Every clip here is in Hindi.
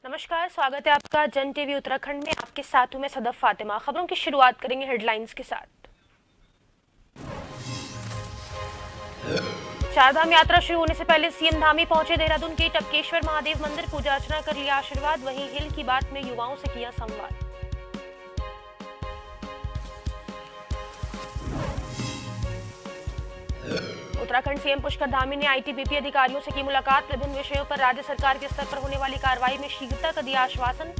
नमस्कार, स्वागत है आपका जन टीवी उत्तराखंड में। आपके साथ हूं मैं सदफ फातिमा। खबरों की शुरुआत करेंगे हेडलाइंस के साथ। चारधाम यात्रा शुरू होने से पहले सीएम धामी पहुंचे देहरादून के टपकेश्वर महादेव मंदिर, पूजा अर्चना कर लिया आशीर्वाद। वहीं हिल की बात में युवाओं से किया संवाद। उत्तराखंड सीएम पुष्कर धामी ने आईटीबीपी अधिकारियों से की मुलाकात। विभिन्न विषयों पर राज्य सरकार के स्तर पर होने वाली कार्रवाई में शीघ्रता का दिया आश्वासन।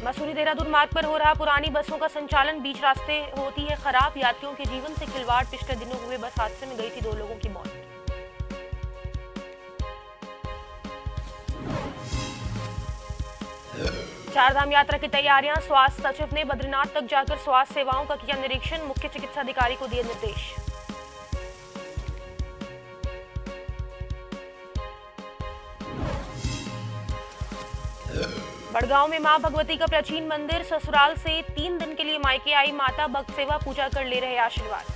मसूरी देहरादून मार्ग पर हो रहा पुरानी बसों का संचालन, बीच रास्ते होती है खराब। यात्रियों के जीवन से खिलवाड़, पिछले दिनों हुए बस हादसे में गई थी 2 लोगों की मौत। चारधाम यात्रा की तैयारियां, स्वास्थ्य सचिव ने बद्रीनाथ तक जाकर स्वास्थ्य सेवाओं का किया निरीक्षण। मुख्य चिकित्सा अधिकारी को दिए निर्देश। बड़गांव में मां भगवती का प्राचीन मंदिर, ससुराल से 3 दिन के लिए मायके आई माता, भक्त सेवा पूजा कर ले रहे आशीर्वाद।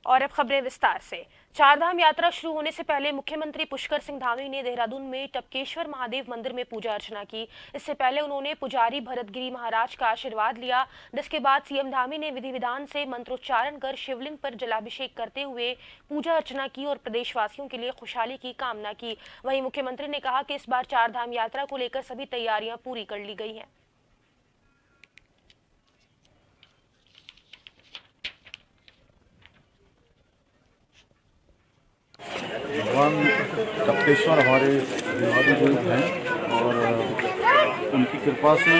और अब खबरें विस्तार से। चारधाम यात्रा शुरू होने से पहले मुख्यमंत्री पुष्कर सिंह धामी ने देहरादून में टपकेश्वर महादेव मंदिर में पूजा अर्चना की। इससे पहले उन्होंने पुजारी भरतगिरी महाराज का आशीर्वाद लिया, जिसके बाद सीएम धामी ने विधि विधान से मंत्रोच्चारण कर शिवलिंग पर जलाभिषेक करते हुए पूजा अर्चना की और प्रदेशवासियों के लिए खुशहाली की कामना की। वहीं मुख्यमंत्री ने कहा कि इस बार चारधाम यात्रा को लेकर सभी तैयारियां पूरी कर ली गई हैं। भगवान टपकेश्वर हमारे देवादी देव हैं और उनकी कृपा से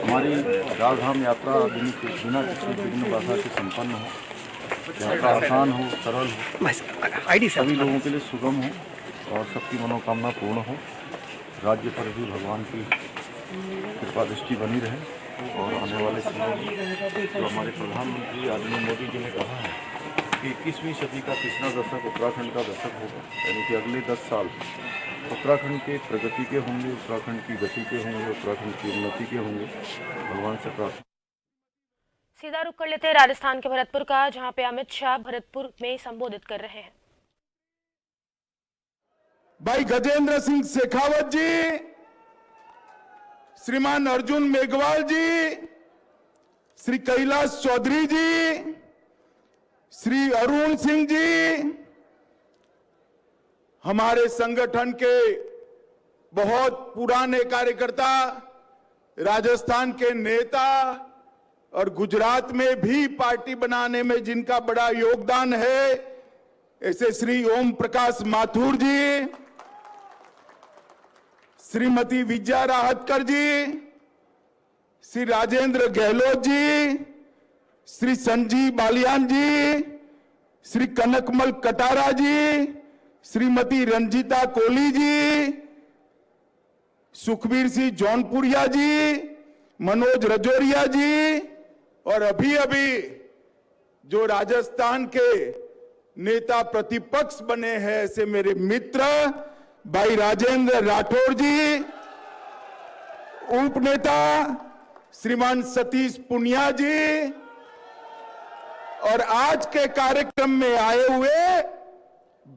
हमारी चारधाम यात्रा बिना किसी विघ्न बाधा के संपन्न हो। यात्रा आसान हो, सरल हो, सभी लोगों के लिए सुगम हो और सबकी मनोकामना पूर्ण हो। राज्य पर भी भगवान की कृपा दृष्टि बनी रहे और आने वाले समय में जो हमारे प्रधानमंत्री आदरणीय मोदी जी ने कहा है कि 21वीं सदी का तीसरा दशक उत्तराखंड का दशक होगा, यानी कि अगले 10 साल उत्तराखंड के प्रगति के होंगे, उत्तराखंड की गति के होंगे, उत्तराखंड की उन्नति के होंगे। भगवान से प्रार्थना। सीधा रुख कर लेते हैं राजस्थान के भरतपुर का, जहां पे अमित शाह भरतपुर में संबोधित कर रहे हैं। भाई गजेंद्र सिंह शेखावत जी, श्रीमान अर्जुन मेघवाल जी, श्री कैलाश चौधरी जी, श्री अरुण सिंह जी, हमारे संगठन के बहुत पुराने कार्यकर्ता, राजस्थान के नेता और गुजरात में भी पार्टी बनाने में जिनका बड़ा योगदान है, ऐसे श्री ओम प्रकाश माथुर जी, श्रीमती विजया राहतकर जी, श्री राजेंद्र गहलोत जी, श्री संजीव बालियान जी, श्री कनकमल कटारा जी, श्रीमती रंजीता कोहली जी, सुखबीर सिंह जौनपुरिया जी, मनोज रजौरिया जी और अभी अभी जो राजस्थान के नेता प्रतिपक्ष बने हैं ऐसे मेरे मित्र भाई राजेंद्र राठौर जी, उपनेता श्रीमान सतीश पुनिया जी और आज के कार्यक्रम में आए हुए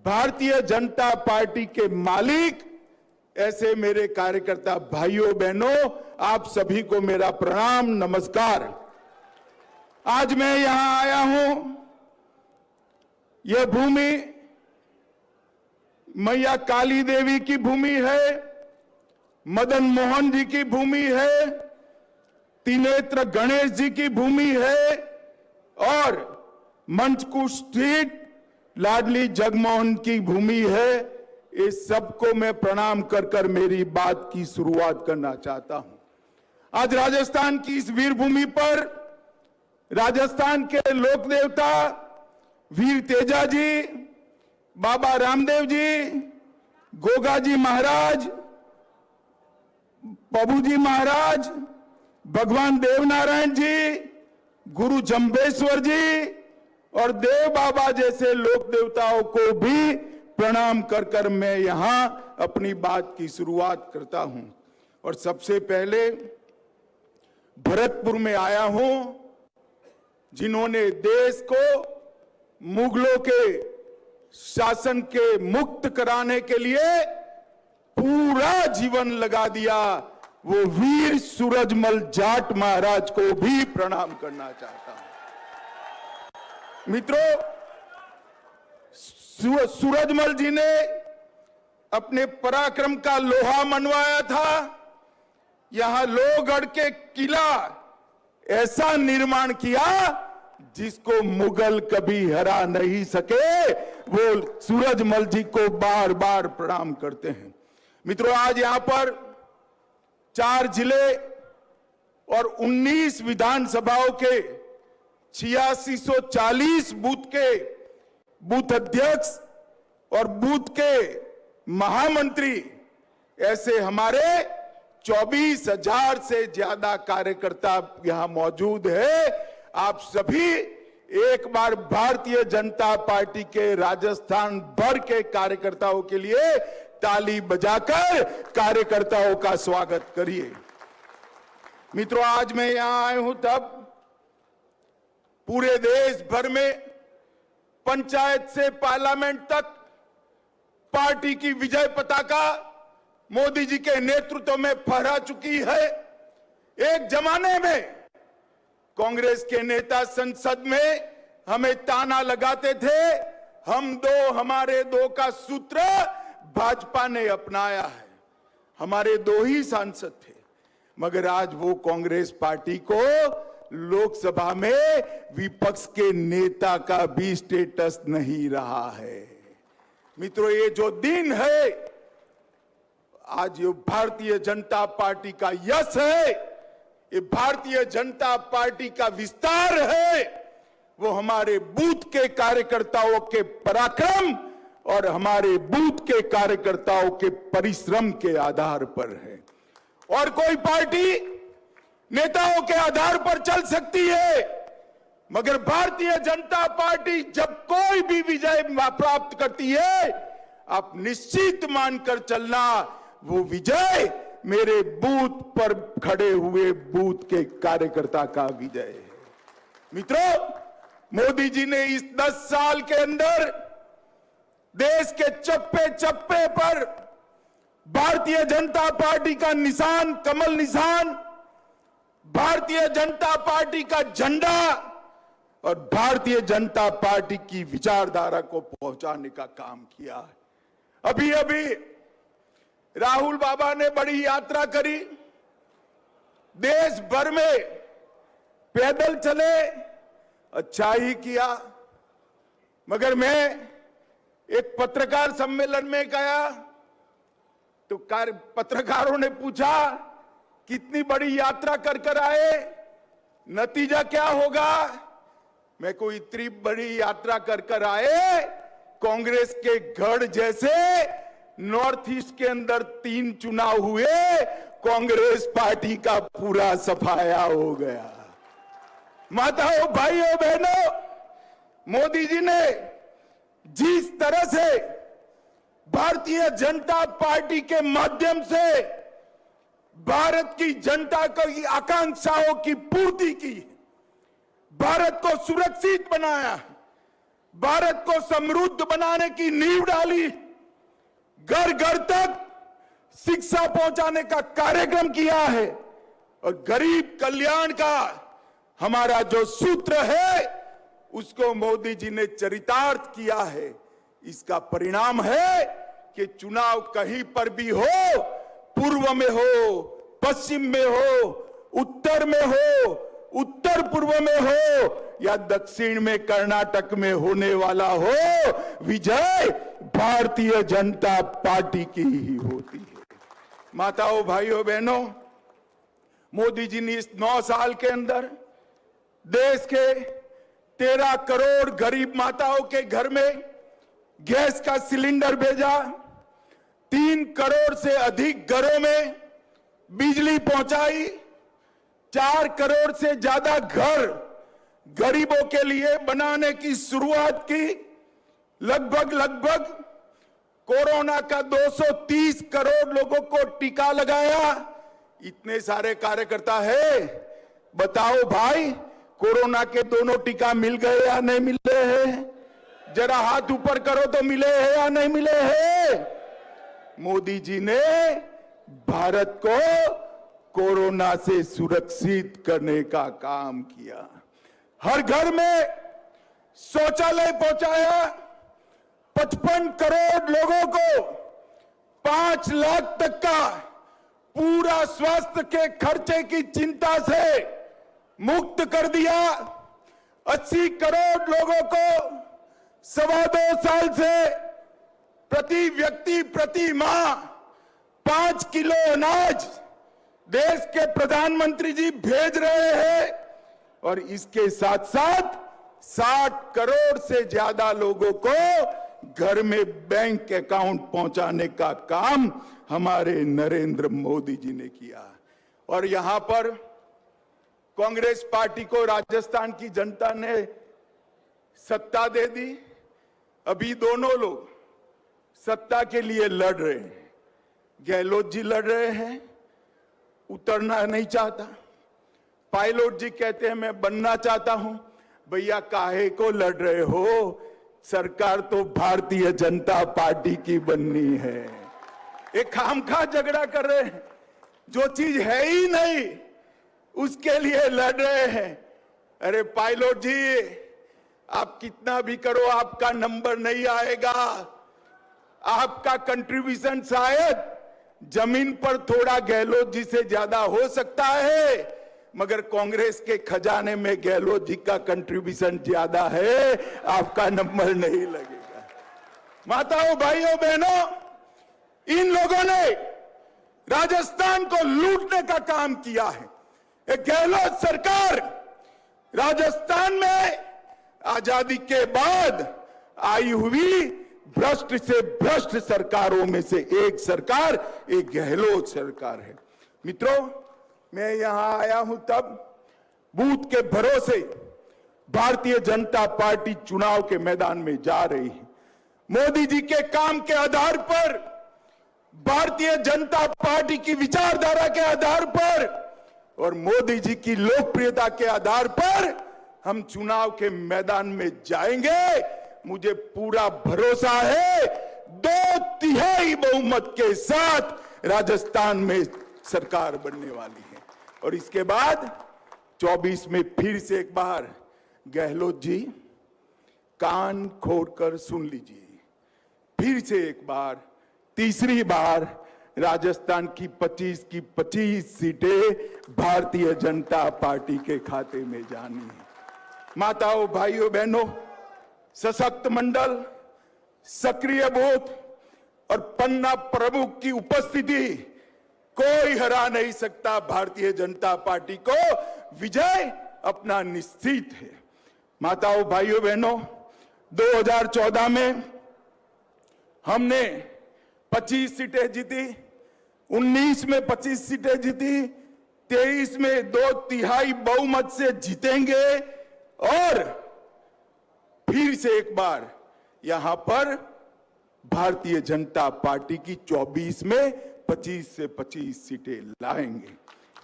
भारतीय जनता पार्टी के मालिक, ऐसे मेरे कार्यकर्ता भाइयों बहनों, आप सभी को मेरा प्रणाम, नमस्कार। आज मैं यहां आया हूं, यह भूमि मैया काली देवी की भूमि है, मदन मोहन जी की भूमि है, त्रिनेत्र गणेश जी की भूमि है और मंचकुश स्थित लाडली जगमोहन की भूमि है। इस सबको मैं प्रणाम कर कर मेरी बात की शुरुआत करना चाहता हूं। आज राजस्थान की इस वीर भूमि पर राजस्थान के लोक देवता वीर तेजा जी, बाबा रामदेव जी, गोगा जी महाराज, पबू जी महाराज, भगवान देवनारायण जी, गुरु जंबेश्वर जी और देव बाबा जैसे लोक देवताओं को भी प्रणाम कर कर मैं यहां अपनी बात की शुरुआत करता हूं। और सबसे पहले भरतपुर में आया हूं, जिन्होंने देश को मुगलों के शासन के मुक्त कराने के लिए पूरा जीवन लगा दिया, वो वीर सूरजमल जाट महाराज को भी प्रणाम करना चाहता हूं। मित्रों, सूरजमल जी ने अपने पराक्रम का लोहा मनवाया था। यहां लोहगढ़ के किला ऐसा निर्माण किया जिसको मुगल कभी हरा नहीं सके। वो सूरजमल जी को बार बार प्रणाम करते हैं। मित्रों, आज यहां पर 4 जिले और 19 विधानसभाओं के 8640 बूथ के बूथ अध्यक्ष और बूथ के महामंत्री, ऐसे हमारे 24,000 से ज्यादा कार्यकर्ता यहां मौजूद है। आप सभी एक बार भारतीय जनता पार्टी के राजस्थान भर के कार्यकर्ताओं के लिए ताली बजाकर कार्यकर्ताओं का स्वागत करिए। मित्रों, आज मैं यहां आया हूं तब पूरे देश भर में पंचायत से पार्लियामेंट तक पार्टी की विजय पताका मोदी जी के नेतृत्व में फहरा चुकी है। एक जमाने में कांग्रेस के नेता संसद में हमें ताना लगाते थे, हम दो हमारे दो का सूत्र भाजपा ने अपनाया है। हमारे 2 ही सांसद थे, मगर आज वो कांग्रेस पार्टी को लोकसभा में विपक्ष के नेता का भी स्टेटस नहीं रहा है। मित्रों, ये जो दिन है, आज ये भारतीय जनता पार्टी का यश है, ये भारतीय जनता पार्टी का विस्तार है। वो हमारे बूथ के कार्यकर्ताओं के पराक्रम और हमारे बूथ के कार्यकर्ताओं के परिश्रम के आधार पर है। और कोई पार्टी नेताओं के आधार पर चल सकती है, मगर भारतीय जनता पार्टी जब कोई भी विजय प्राप्त करती है, आप निश्चित मानकर चलना, वो विजय मेरे बूथ पर खड़े हुए बूथ के कार्यकर्ता का विजय है। मित्रों, मोदी जी ने इस 10 साल के अंदर देश के चप्पे चप्पे पर भारतीय जनता पार्टी का निशान, कमल निशान, भारतीय जनता पार्टी का झंडा और भारतीय जनता पार्टी की विचारधारा को पहुंचाने का काम किया है। अभी अभी राहुल बाबा ने बड़ी यात्रा करी, देश भर में पैदल चले, अच्छा ही किया। मगर मैं एक पत्रकार सम्मेलन में गया तो पत्रकारों ने पूछा, कितनी बड़ी यात्रा कर कर आए, नतीजा क्या होगा? मैं कोई इतनी बड़ी यात्रा कर कर आए, कांग्रेस के गढ़ जैसे नॉर्थ ईस्ट के अंदर 3 चुनाव हुए, कांग्रेस पार्टी का पूरा सफाया हो गया। माताओं, भाइयों, बहनों, मोदी जी ने जिस तरह से भारतीय जनता पार्टी के माध्यम से भारत की जनता की आकांक्षाओं की पूर्ति की, भारत को सुरक्षित बनाया, भारत को समृद्ध बनाने की नींव डाली, घर घर तक शिक्षा पहुंचाने का कार्यक्रम किया है और गरीब कल्याण का हमारा जो सूत्र है उसको मोदी जी ने चरितार्थ किया है। इसका परिणाम है कि चुनाव कहीं पर भी हो, पूर्व में हो, पश्चिम में हो, उत्तर में हो, उत्तर पूर्व में हो या दक्षिण में कर्नाटक में होने वाला हो, विजय भारतीय जनता पार्टी की ही होती है। माताओं, भाइयों, बहनों, मोदी जी ने इस 9 साल के अंदर देश के 13 करोड़ गरीब माताओं के घर में गैस का सिलेंडर भेजा, 3 करोड़ से अधिक घरों में बिजली पहुंचाई, 4 करोड़ से ज्यादा घर गरीबों के लिए बनाने की शुरुआत की। लगभग कोरोना का 230 करोड़ लोगों को टीका लगाया। इतने सारे कार्यकर्ता है, बताओ भाई, कोरोना के दोनों टीका मिल गए या नहीं मिले हैं? जरा हाथ ऊपर करो तो मिले हैं या नहीं मिले हैं? मोदी जी ने भारत को कोरोना से सुरक्षित करने का काम किया। हर घर में शौचालय पहुंचाया। 55 करोड़ लोगों को 5 लाख तक का पूरा स्वास्थ्य के खर्चे की चिंता से मुक्त कर दिया। 80 करोड़ लोगों को 2.25 साल से प्रति व्यक्ति प्रति माह 5 किलो अनाज देश के प्रधानमंत्री जी भेज रहे हैं। और इसके साथ साथ 60 करोड़ से ज्यादा लोगों को घर में बैंक अकाउंट पहुंचाने का काम हमारे नरेंद्र मोदी जी ने किया। और यहां पर कांग्रेस पार्टी को राजस्थान की जनता ने सत्ता दे दी। अभी दोनों लोग सत्ता के लिए लड़ रहे हैं। गहलोत जी लड़ रहे हैं, उतरना नहीं चाहता। पायलट जी कहते हैं मैं बनना चाहता हूं। भैया काहे को लड़ रहे हो? सरकार तो भारतीय जनता पार्टी की बननी है। एक खामखा झगड़ा कर रहे हैं, जो चीज है ही नहीं उसके लिए लड़ रहे हैं। अरे पायलट जी, आप कितना भी करो आपका नंबर नहीं आएगा। आपका कंट्रीब्यूशन शायद जमीन पर थोड़ा गहलोत जी से ज्यादा हो सकता है, मगर कांग्रेस के खजाने में गहलोत जी का कंट्रीब्यूशन ज्यादा है। आपका नंबर नहीं लगेगा। माताओं, भाइयों, बहनों, इन लोगों ने राजस्थान को लूटने का काम किया है। एक गहलोत सरकार राजस्थान में आजादी के बाद आई हुई भ्रष्ट से भ्रष्ट सरकारों में से एक सरकार एक गहलोत सरकार है। मित्रों, मैं यहां आया हूं तब बूथ के भरोसे भारतीय जनता पार्टी चुनाव के मैदान में जा रही है। मोदी जी के काम के आधार पर, भारतीय जनता पार्टी की विचारधारा के आधार पर और मोदी जी की लोकप्रियता के आधार पर हम चुनाव के मैदान में जाएंगे। मुझे पूरा भरोसा है 2/3 बहुमत के साथ राजस्थान में सरकार बनने वाली है। और इसके बाद 24 में फिर से एक बार गहलोत जी कान खोलकर सुन लीजिए, फिर से एक बार, तीसरी बार राजस्थान की 25 सीटें भारतीय जनता पार्टी के खाते में जानी है। माताओं, भाइयों, बहनों, सशक्त मंडल, सक्रिय बूथ और पन्ना प्रमुख की उपस्थिति कोई हरा नहीं सकता। भारतीय जनता पार्टी को विजय अपना निश्चित है। माताओं, भाइयों, बहनों, 2014 में हमने 25 सीटें जीती, 19 में 25 सीटें जीती, 23 में 2/3 बहुमत से जीतेंगे और फिर से एक बार यहां पर भारतीय जनता पार्टी की 24 में 25 से 25 सीटें लाएंगे।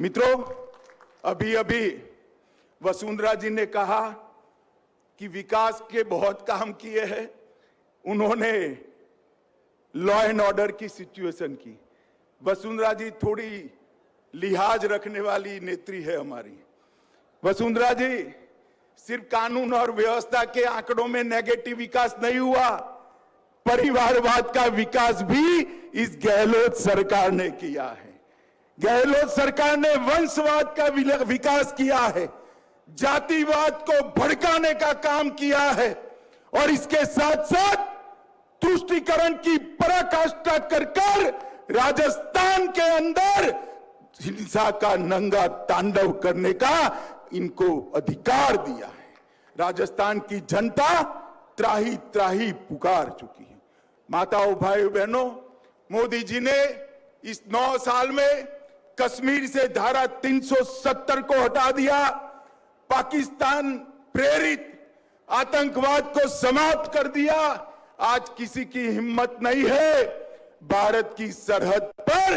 मित्रों, अभी अभी वसुंधरा जी ने कहा कि विकास के बहुत काम किए हैं। उन्होंने लॉ एंड ऑर्डर की सिचुएशन की। वसुंधरा जी थोड़ी लिहाज रखने वाली नेत्री है हमारी। वसुंधरा जी, सिर्फ कानून और व्यवस्था के आंकड़ों में नेगेटिव विकास नहीं हुआ, परिवारवाद का विकास भी इस गहलोत सरकार ने किया है। गहलोत सरकार ने वंशवाद का विकास किया है, जातिवाद को भड़काने का काम किया है और इसके साथ साथ तुष्टीकरण की पराकाष्ठा कर राजस्थान के अंदर हिंसा का नंगा तांडव करने का इनको अधिकार दिया है। राजस्थान की जनता त्राही त्राही पुकार चुकी है। माताओं, भाइयों, बहनों, मोदी जी ने इस 9 साल में कश्मीर से धारा 370 को हटा दिया, पाकिस्तान प्रेरित आतंकवाद को समाप्त कर दिया। आज किसी की हिम्मत नहीं है भारत की सरहद पर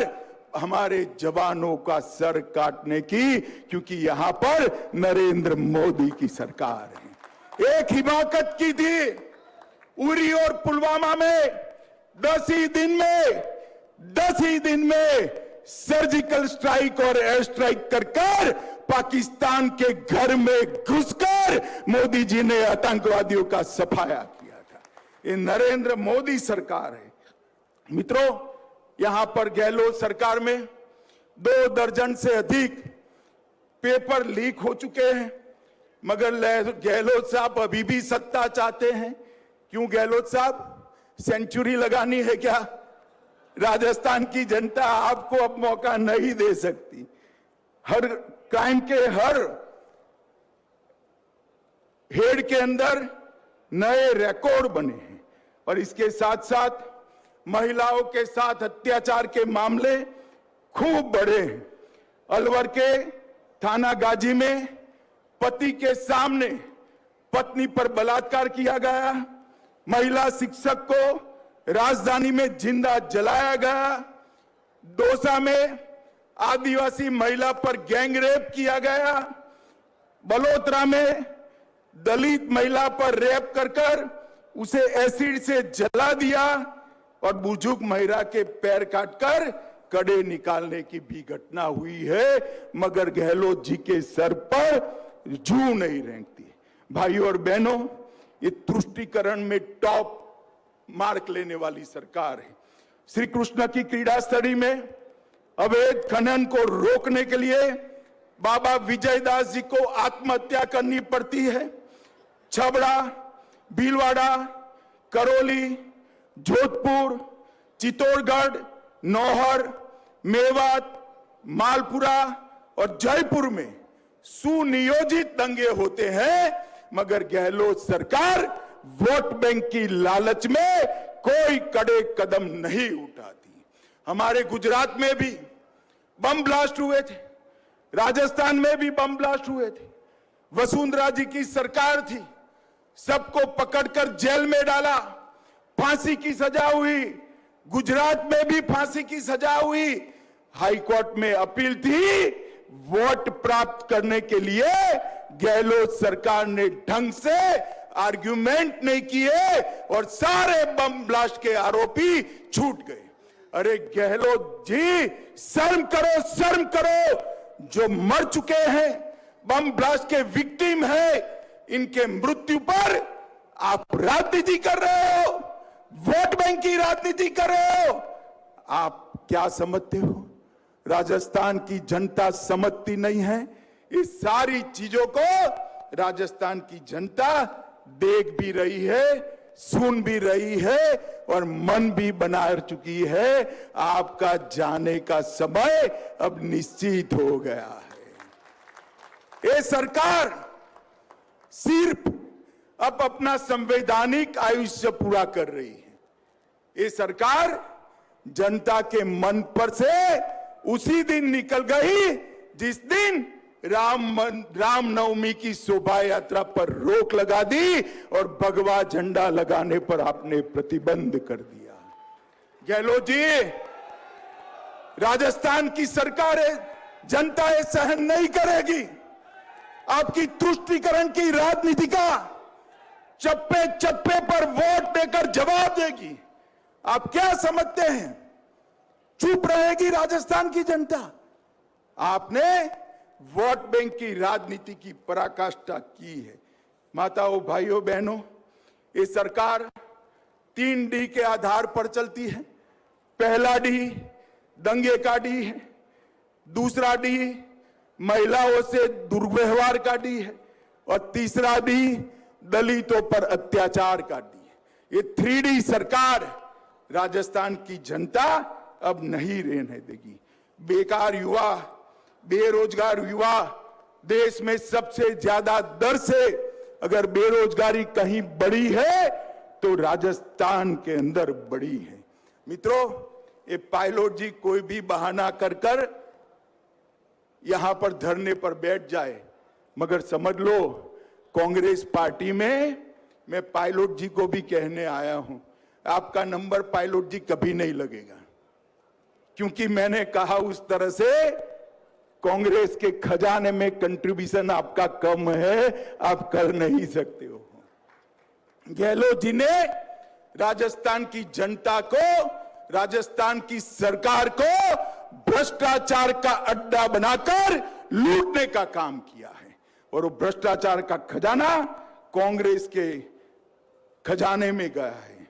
हमारे जवानों का सर काटने की, क्योंकि यहां पर नरेंद्र मोदी की सरकार है। एक हिमाकत की थी उरी और पुलवामा में 10 ही दिन में सर्जिकल स्ट्राइक और एयर स्ट्राइक कर पाकिस्तान के घर में घुसकर मोदी जी ने आतंकवादियों का सफाया किया था। ये नरेंद्र मोदी सरकार है। मित्रों, यहां पर गहलोत सरकार में 2 दर्जन से अधिक पेपर लीक हो चुके हैं, मगर गहलोत साहब अभी भी सत्ता चाहते हैं। क्यों गहलोत साहब, सेंचुरी लगानी है क्या? राजस्थान की जनता आपको अब मौका नहीं दे सकती। हर क्राइम के हर हेड के अंदर नए रिकॉर्ड बने हैं और इसके साथ साथ महिलाओं के साथ अत्याचार के मामले खूब बढ़े हैं। अलवर के थाना गाजी में पति के सामने पत्नी पर बलात्कार किया गया। महिला शिक्षक को राजधानी में जिंदा जलाया गया। दौसा में आदिवासी महिला पर गैंग रेप किया गया। बलोत्रा में दलित महिला पर रेप कर उसे एसिड से जला दिया और बुजुर्ग महिला के पैर काटकर कड़े निकालने की भी घटना हुई है, मगर गहलोत जी के सर पर जू नहीं रेंगती। भाइयों और बहनों, ये तुष्टीकरण में टॉप मार्क लेने वाली सरकार है। श्री कृष्ण की क्रीड़ा स्थली में अवैध खनन को रोकने के लिए बाबा विजयदास जी को आत्महत्या करनी पड़ती है। छबड़ा, भीलवाड़ा, करौली, जोधपुर, चित्तौड़गढ़, नौहर, मेवात, मालपुरा और जयपुर में सुनियोजित दंगे होते हैं, मगर गहलोत सरकार वोट बैंक की लालच में कोई कड़े कदम नहीं उठाती। हमारे गुजरात में भी बम ब्लास्ट हुए थे, राजस्थान में भी बम ब्लास्ट हुए थे। वसुंधरा जी की सरकार थी, सबको पकड़कर जेल में डाला, फांसी की सजा हुई। गुजरात में भी फांसी की सजा हुई। हाई कोर्ट में अपील थी। वोट प्राप्त करने के लिए गहलोत सरकार ने ढंग से आर्ग्यूमेंट नहीं किए और सारे बम ब्लास्ट के आरोपी छूट गए। अरे गहलोत जी, शर्म करो, शर्म करो। जो मर चुके हैं, बम ब्लास्ट के विक्टिम हैं, इनके मृत्यु पर आप राजनीति कर रहे हो, वोट बैंक की राजनीति कर रहे हो। आप क्या समझते हो? राजस्थान की जनता समझती नहीं है। इस सारी चीजों को राजस्थान की जनता देख भी रही है, सुन भी रही है और मन भी बना चुकी है। आपका जाने का समय अब निश्चित हो गया है। ये सरकार सिर्फ अब अपना संवैधानिक आयुष्य पूरा कर रही है। ये सरकार जनता के मन पर से उसी दिन निकल गई जिस दिन रामनवमी की शोभा यात्रा पर रोक लगा दी और भगवा झंडा लगाने पर आपने प्रतिबंध कर दिया। गहलोत जी, राजस्थान की सरकार है, जनता ये सहन नहीं करेगी। आपकी तुष्टीकरण की राजनीति का चप्पे चप्पे पर वोट देकर जवाब देगी। आप क्या समझते हैं चुप रहेगी राजस्थान की जनता? आपने वोट बैंक की राजनीति की पराकाष्ठा की है। माताओं, भाइयों, बहनों, ये सरकार 3 डी के आधार पर चलती है। पहला डी दंगे का डी है, दूसरा डी महिलाओं से दुर्व्यवहार का डी है और तीसरा डी दलितों पर अत्याचार का डी है। ये 3D सरकार राजस्थान की जनता अब नहीं रहने देगी। बेकार युवा, बेरोजगार युवा देश में सबसे ज्यादा दर से अगर बेरोजगारी कहीं बढ़ी है तो राजस्थान के अंदर बढ़ी है। मित्रों, ये पायलट जी कोई भी बहाना कर यहां पर धरने पर बैठ जाए, मगर समझ लो कांग्रेस पार्टी में मैं पायलट जी को भी कहने आया हूं, आपका नंबर पायलट जी कभी नहीं लगेगा, क्योंकि मैंने कहा उस तरह से कांग्रेस के खजाने में कंट्रीब्यूशन आपका कम है, आप कर नहीं सकते हो। गहलोत जी ने राजस्थान की जनता को, राजस्थान की सरकार को भ्रष्टाचार का अड्डा बनाकर लूटने का काम किया है, और वो भ्रष्टाचार का खजाना कांग्रेस के खजाने में गया है।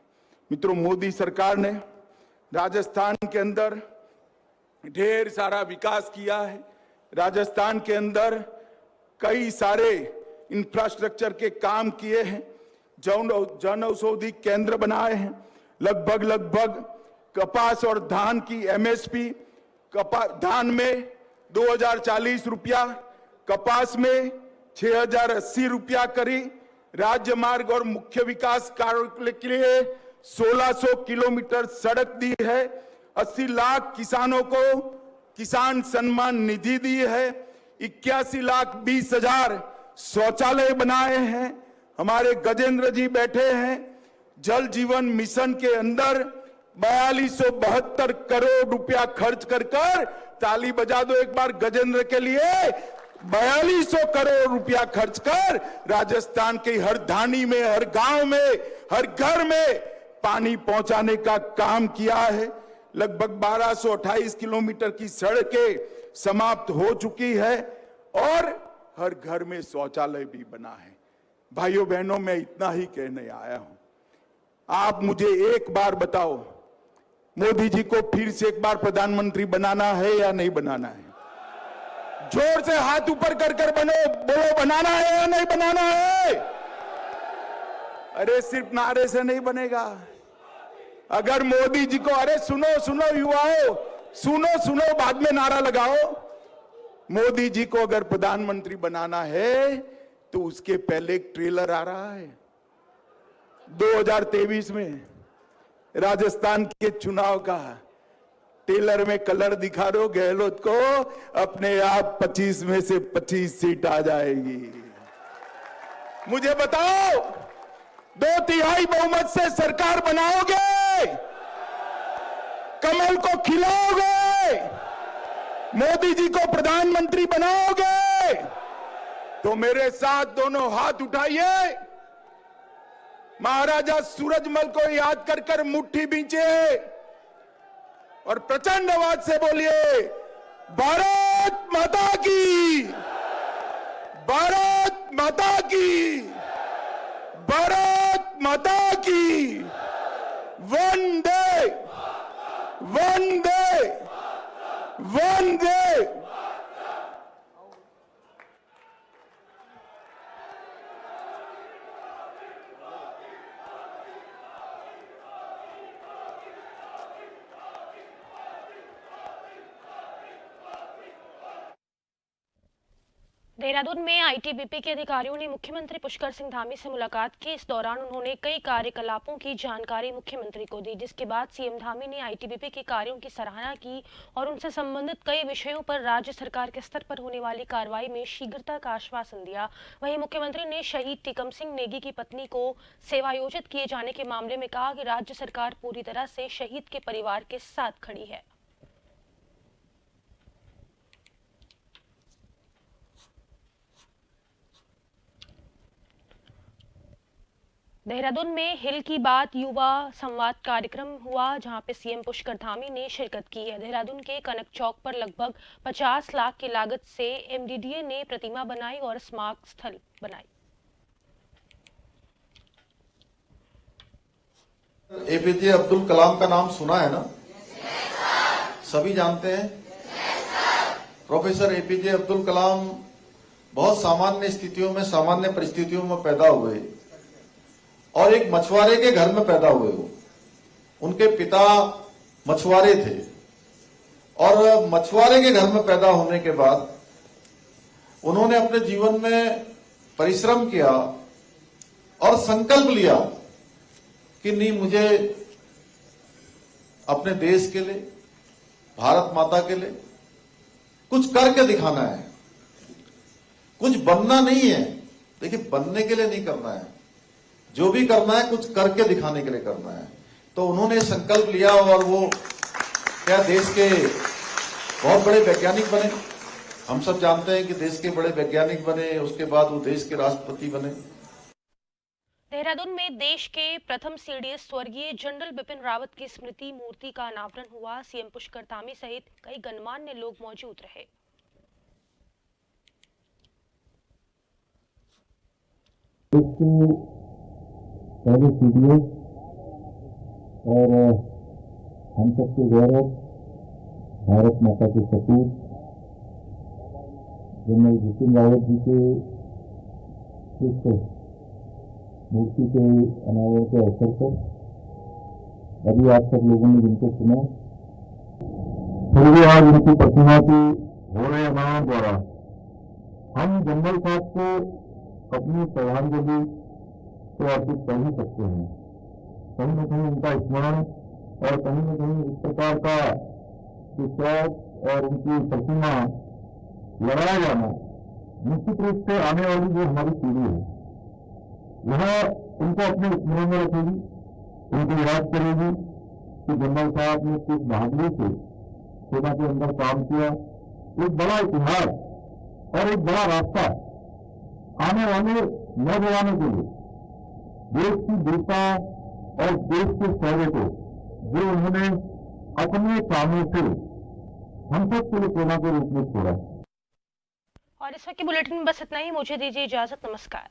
मित्रों, मोदी सरकार ने राजस्थान के अंदर ढेर सारा विकास किया है। राजस्थान के अंदर कई सारे इंफ्रास्ट्रक्चर के काम किए हैं, जन औषधि केंद्र बनाए हैं, लगभग कपास और धान की एमएसपी, धान में 2040 रुपया, कपास में 6080 रुपया करी, राज्य मार्ग और मुख्य विकास कार्य के लिए 1600 किलोमीटर सड़क दी है, 80 लाख किसानों को किसान सम्मान निधि दी है, 81,20,000 शौचालय बनाए हैं। हमारे गजेंद्र जी बैठे हैं, जल जीवन मिशन के अंदर 4272 करोड़ रुपया खर्च कर ताली बजा दो एक बार गजेंद्र के लिए, 4200 करोड़ रुपया खर्च कर राजस्थान के हर धानी में, हर गांव में, हर घर में पानी पहुंचाने का काम किया है। लगभग 1228 किलोमीटर की सड़कें समाप्त हो चुकी है और हर घर में शौचालय भी बना है। भाइयों बहनों, मैं इतना ही कहने आया हूं। आप मुझे एक बार बताओ, मोदी जी को फिर से एक बार प्रधानमंत्री बनाना है या नहीं बनाना है? जोर से हाथ ऊपर कर कर बोलो, बनाना है या नहीं बनाना है? अरे सिर्फ नारे से नहीं बनेगा। अगर मोदी जी को, अरे सुनो युवाओं, सुनो बाद में नारा लगाओ। मोदी जी को अगर प्रधानमंत्री बनाना है तो उसके पहले एक ट्रेलर आ रहा है। 2023 में राजस्थान के चुनाव का ट्रेलर में कलर दिखा दो गहलोत को, अपने आप 25 में से 25 सीट आ जाएगी। मुझे बताओ, 2/3 बहुमत से सरकार बनाओगे, कमल को खिलाओगे, मोदी जी को प्रधानमंत्री बनाओगे? तो मेरे साथ दोनों हाथ उठाइए, महाराजा सूरजमल को याद कर कर मुट्ठी बींचे और प्रचंड आवाज से बोलिए, भारत माता की, भारत माता की, भारत माता की, वंदे वंदे वंदे। देहरादून में आईटीबीपी के अधिकारियों ने मुख्यमंत्री पुष्कर सिंह धामी से मुलाकात की। इस दौरान उन्होंने कई कार्यकलापों की जानकारी मुख्यमंत्री को दी, जिसके बाद सीएम धामी ने आईटीबीपी के कार्यों की सराहना की और उनसे संबंधित कई विषयों पर राज्य सरकार के स्तर पर होने वाली कार्रवाई में शीघ्रता का आश्वासन दिया। वहीं मुख्यमंत्री ने शहीद टीकम सिंह नेगी की पत्नी को सेवायोजित किए जाने के मामले में कहा कि राज्य सरकार पूरी तरह से शहीद के परिवार के साथ खड़ी है। देहरादून में हिल की बात युवा संवाद कार्यक्रम हुआ, जहां पे सीएम पुष्कर धामी ने शिरकत की है। देहरादून के कनक चौक पर लगभग 50 लाख की लागत से एमडीडीए ने प्रतिमा बनाई और स्मारक स्थल बनाई। एपीजे अब्दुल कलाम का नाम सुना है ना? सभी जानते हैं। प्रोफेसर एपीजे अब्दुल कलाम बहुत सामान्य स्थितियों में, सामान्य परिस्थितियों में पैदा हुए और एक मछुआरे के घर में पैदा हुए हो। उनके पिता मछुआरे थे और मछुआरे के घर में पैदा होने के बाद उन्होंने अपने जीवन में परिश्रम किया और संकल्प लिया कि नहीं, मुझे अपने देश के लिए, भारत माता के लिए कुछ करके दिखाना है, कुछ बनना नहीं है, देखिए, बनने के लिए नहीं करना है, जो भी करना है कुछ करके दिखाने के लिए करना है। तो उन्होंने संकल्प लिया और वो क्या देश के बहुत बड़े वैज्ञानिक बने। हम सब जानते हैं कि देश के बड़े वैज्ञानिक बने, उसके बाद वो देश के राष्ट्रपति बने। देहरादून में देश के प्रथम सीडीएस स्वर्गीय जनरल बिपिन रावत की स्मृति मूर्ति का अनावरण हुआ। सीएम पुष्कर धामी सहित कई गणमान्य लोग मौजूद रहे। पहले सीडीएस और हम सबके गौरव, भारत माता के सपूत जनरल बिपिन रावत जी के इस मूर्ति के अनावरण के अवसर पर अभी आप सब लोगों ने जिनको सुना, फिर भी आज उनकी प्रतिमा की हो रहे अनावरण द्वारा हम जनरल साहब को अपनी श्रद्धांजलि तो अर्पित कर ही सकते हैं। कहीं न कहीं उनका स्मरण और कहीं न कहीं इस प्रकार का विश्वास और उनकी प्रतिमा लगाया जाना निश्चित रूप से आने वाली जो हमारी पीढ़ी है वह उनको अपने स्मरण में रखेगी, उनको याद करेगी कि जनरल साहब ने किस बहादुरी से सेना के अंदर काम किया। एक बड़ा इतिहास और एक बड़ा रास्ता आने वाले नौजवानों के लिए, देश की वीरता और देश के शौर्य को जो उन्होंने अपने कामों से हम सब के लिए प्रेरणा के रूप में छोड़ा। और इस वक्त की बुलेटिन में बस इतना ही। मुझे दीजिए इजाजत। नमस्कार।